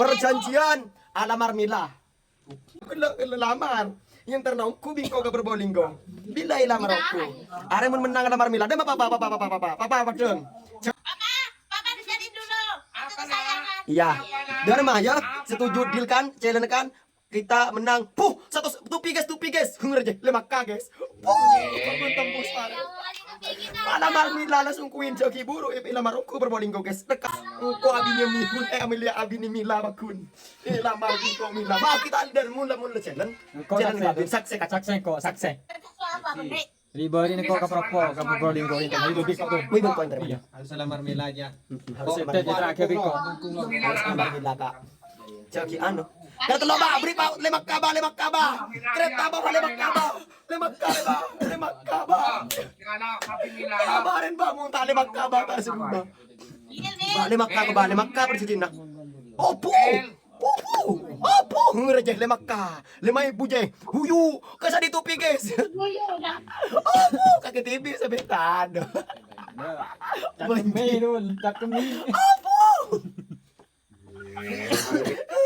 Perjanjian ala Marmila. Lamar. Yang ternaung kubing ko ka berbolinggo. Bila ilamar aku. Are mun menang ala Marmila. Ada apa dong. Papa dijadiin dulu. Itu kesayangan. Iya. Dari mah ya, setuju deal kan, challenge kan? Kita menang. Puh, tupi guys. Hunger aja, 5K guys. Puh, tembus parah. Ala Marmila langsung kuin joki buru ila maroko berbolinggo guys. Dekat ko abinya mihun Amelia abini Mila bakun. Ila marko Mila. Ma kita andar mula challenge. Challenge babin sakse kok. Apa, Bunda? Riba ini kok kapropo ka berbolinggo ko ini hidup di kok. Muy buen point terima. Harus ala Marmila aja. Harus terakhir ko. Harus Marmila Kak. Joki anu. Kata lo ba beri pa 5K ba. Kereta ba 5K ba. 5K ba. Kabarin ba mo ta 5K ba ta semua. Ba 5K percaya nak. Opo. Ngeraja 5K. 5,000 je. Huyu, kasa ditupi guys. Opo, kakek TV sebentar. Tak kemi. Opo.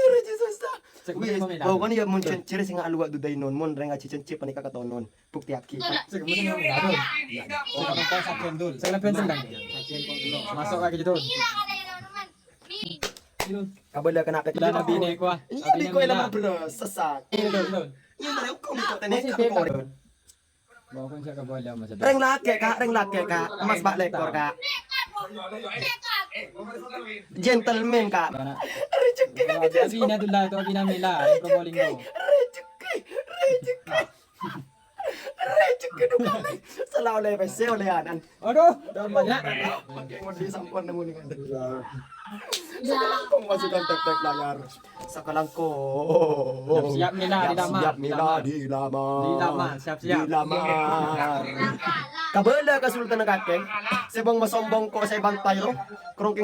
Raja susah. Oh, kan ya mun cencere sing aluwa duday non mon renga cicencep panika katonon. Bukti aki. Saya pensen kan. Masuk lagi gitu. Kabala kana ka Kita nabi ni ko. Hindi ko alam bro, sasak. Yung dalaw ko dito tane ka ko. Bawa ko siya ka bola mo sa. Reng laki ka, mas bak lekor ka. Gentleman ka. Rezeki ka Abi na dula to abi na Mila, pro bolinggo. Rezeki dulu. Salah oleh pese oleh anan. Aduh, banyak. Mau di sampon namun dengan. Kung masukkan tek-tek layar. Sakalang ko. Siap Mila di damar. Siap Mila di lamar. Siap-siap. Di lamar. Kabala ka sultan ng kakeng. Sebang masombong ko sa ibang tayo. Krongking